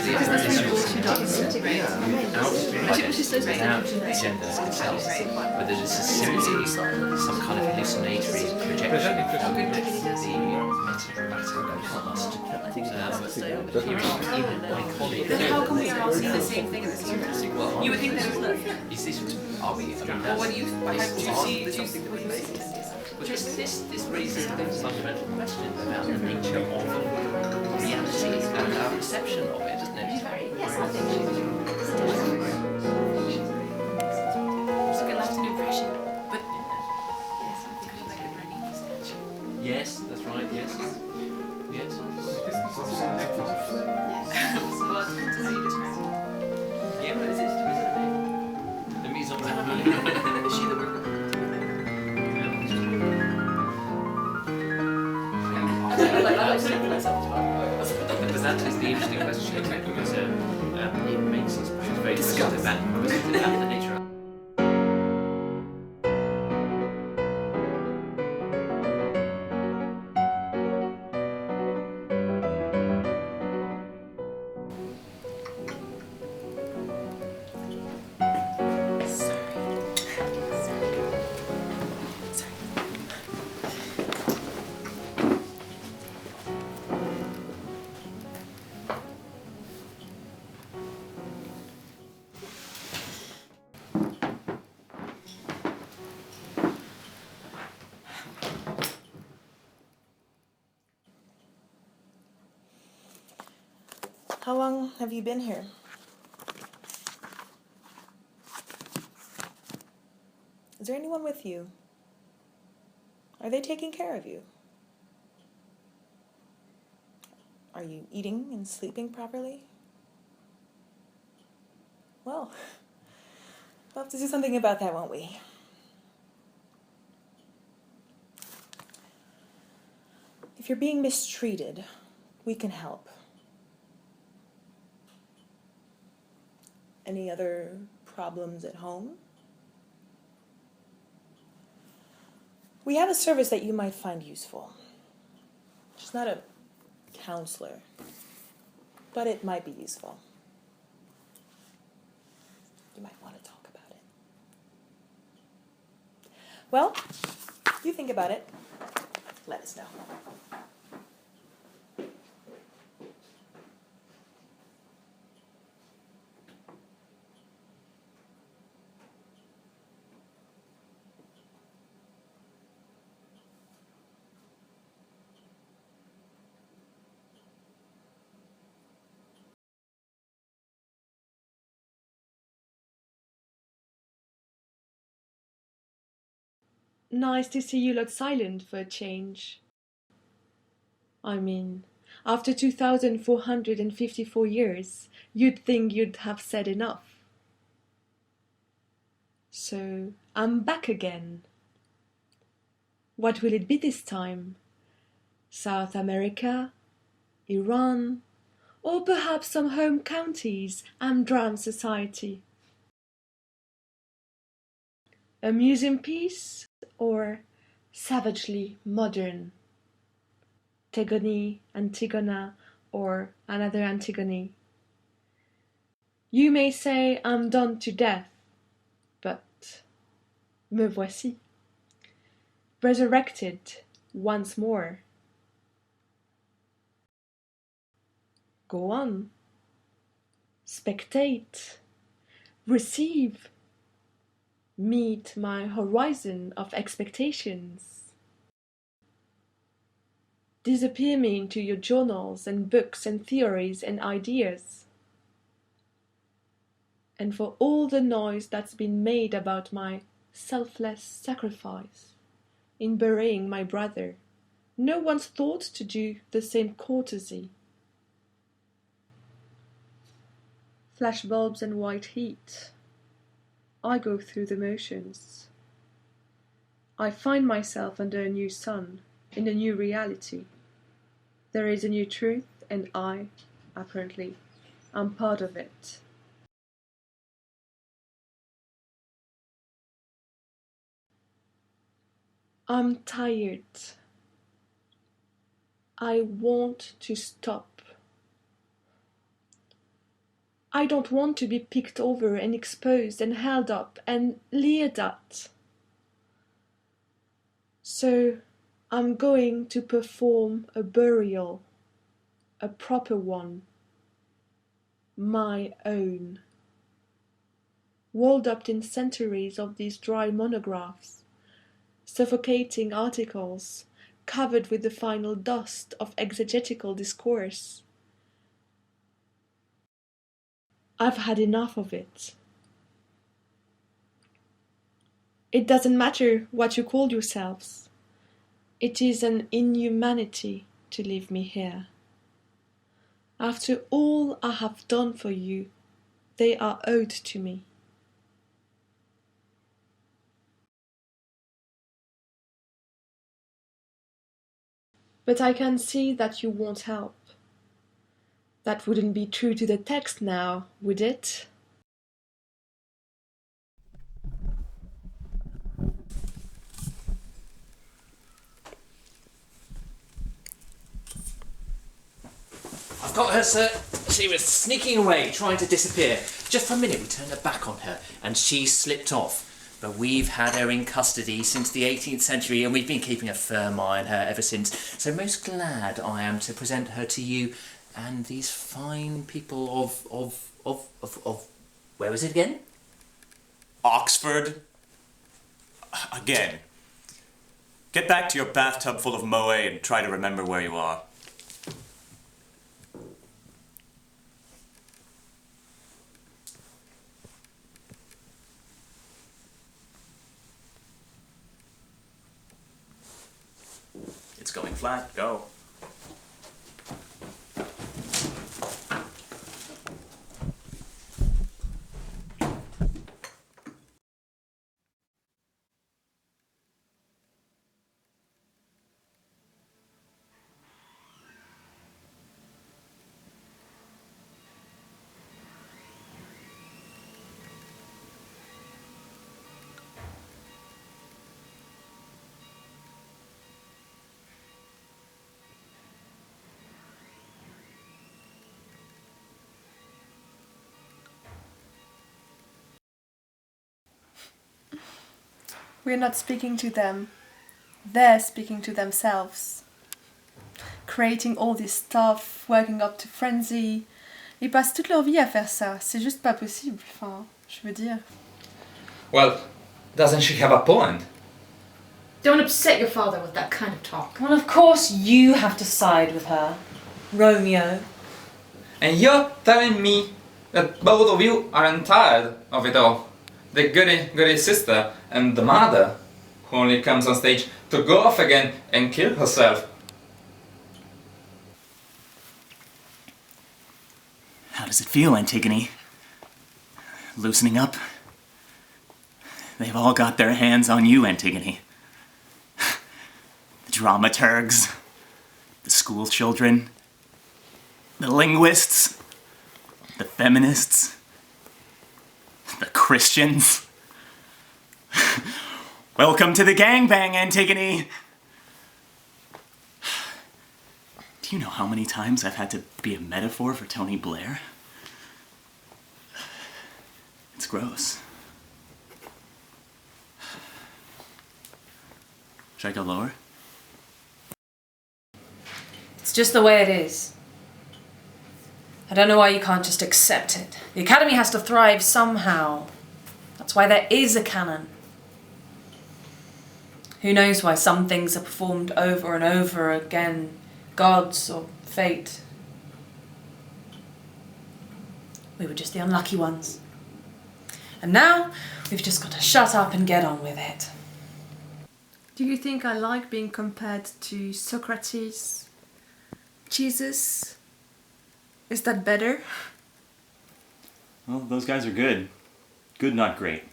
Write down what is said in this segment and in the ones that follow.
because that's really what she does. Without gender itself, but that it's simply some kind of hallucinatory projection of the metadramatic past. Even my colleague. Then how come we all see the same thing in this universe? You would think that it's love. Is this? Are we? I mean, Or what do you see something that we make? Well, this raises the fundamental question about the nature of reality and our perception of it, doesn't it? Yes, I think she's a good lasting impression. But yes, I think she's like a very nice. Yes, that's right. Yes. Yes. So what do you describe? Yeah, but is it the mise en Is she the worker? But that is the interesting question because it makes us very discuss about the nature of. How long have you been here? Is there anyone with you? Are they taking care of you? Are you eating and sleeping properly? Well, we'll have to do something about that, won't we? If you're being mistreated, we can help. Any other problems at home? We have a service that you might find useful. She's not a counselor, but it might be useful. You might want to talk about it. Well, you think about it. Let us know. Nice to see you lot silent for a change. I mean, after 2,454 years, you'd think you'd have said enough. So, I'm back again. What will it be this time? South America? Iran? Or perhaps some home counties and drowned society? A museum piece? Or savagely modern? Antigone, or another Antigone. You may say I'm done to death, but me voici, resurrected once more. Go on, spectate, receive, meet my horizon of expectations. Disappear me into your journals and books and theories and ideas. And for all the noise that's been made about my selfless sacrifice in burying my brother, no one's thought to do the same courtesy. Flashbulbs and white heat. I go through the motions. I find myself under a new sun, in a new reality. There is a new truth, and I, apparently, am part of it. I'm tired. I want to stop. I don't want to be picked over and exposed and held up and leered at. So I'm going to perform a burial, a proper one, my own, walled up in centuries of these dry monographs, suffocating articles, covered with the final dust of exegetical discourse. I've had enough of it. It doesn't matter what you call yourselves. It is an inhumanity to leave me here. After all I have done for you, they are owed to me. But I can see that you won't help. That wouldn't be true to the text now, would it? I've got her, sir. She was sneaking away, trying to disappear. Just for a minute we turned our back on her and she slipped off. But we've had her in custody since the 18th century and we've been keeping a firm eye on her ever since. So most glad I am to present her to you and these fine people of where was it again? Oxford? Again. Get back to your bathtub full of moe and try to remember where you are. It's going flat. Go. We're not speaking to them. They're speaking to themselves. Creating all this stuff, working up to frenzy. Ils passent toute leur vie à faire ça. C'est juste pas possible. Enfin, je veux dire. Well, doesn't she have a point? Don't upset your father with that kind of talk. Well, of course you have to side with her, Romeo. And you're telling me that both of you aren't tired of it all? The goody sister and the mother, who only comes on stage to go off again and kill herself. How does it feel, Antigone? Loosening up? They've all got their hands on you, Antigone. The dramaturgs, the school children, the linguists, the feminists, the Christians. Welcome to the gangbang, Antigone! Do you know how many times I've had to be a metaphor for Tony Blair? It's gross. Should I go lower? It's just the way it is. I don't know why you can't just accept it. The Academy has to thrive somehow. That's why there is a canon. Who knows why some things are performed over and over again, gods or fate. We were just the unlucky ones. And now, we've just got to shut up and get on with it. Do you think I like being compared to Socrates? Jesus? Is that better? Well, those guys are good. Good, not great.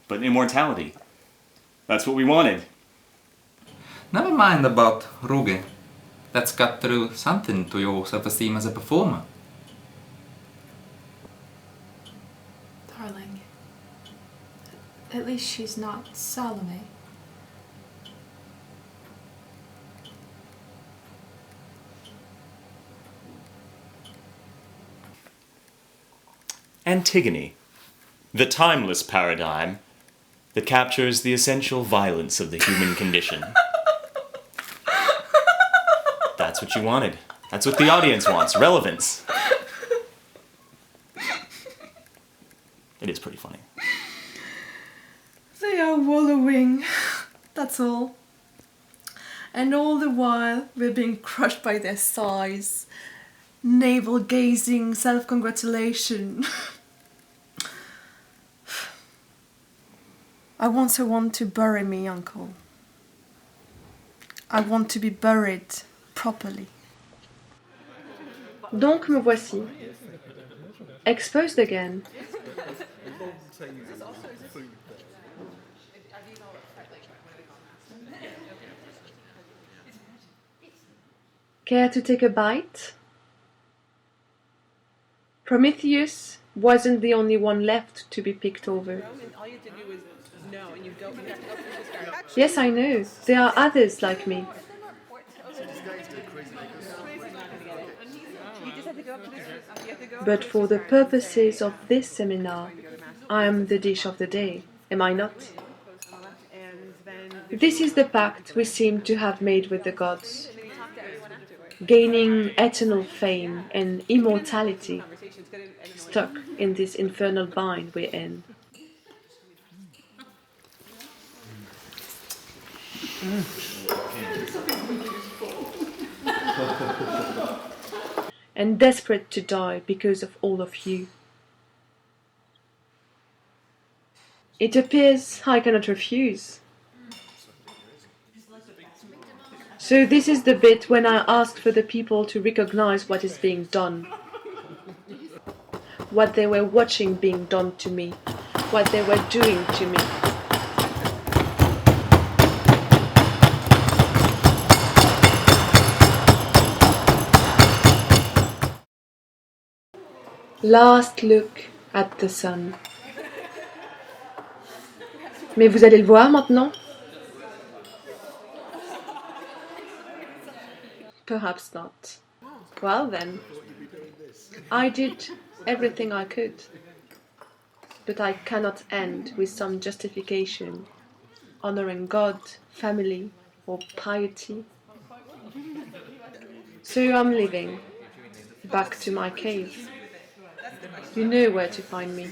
But immortality. That's what we wanted. Never mind about Ruge. That's got to do something to your self-esteem as a performer. Darling, at least she's not Salome. Antigone, the timeless paradigm that captures the essential violence of the human condition. That's what you wanted. That's what the audience wants, relevance. It is pretty funny. They are wallowing, that's all. And all the while we're being crushed by their size, navel-gazing self-congratulation. I want someone to bury me, Uncle. I want to be buried properly. Donc me voici, exposed again. Care to take a bite? Prometheus wasn't the only one left to be picked over. Yes, I know. There are others like me. But for the purposes of this seminar, I am the dish of the day, am I not? This is the pact we seem to have made with the gods, gaining eternal fame and immortality, stuck in this infernal bind we're in. And desperate to die because of all of you. It appears I cannot refuse. So this is the bit when I ask for the people to recognize what is being done. What they were watching being done to me. What they were doing to me. Last look at the sun. Mais vous allez le voir maintenant? Perhaps not. Well then, I did everything I could. But I cannot end with some justification, honoring God, family, or piety. So I'm leaving, back to my cave. You know where to find me.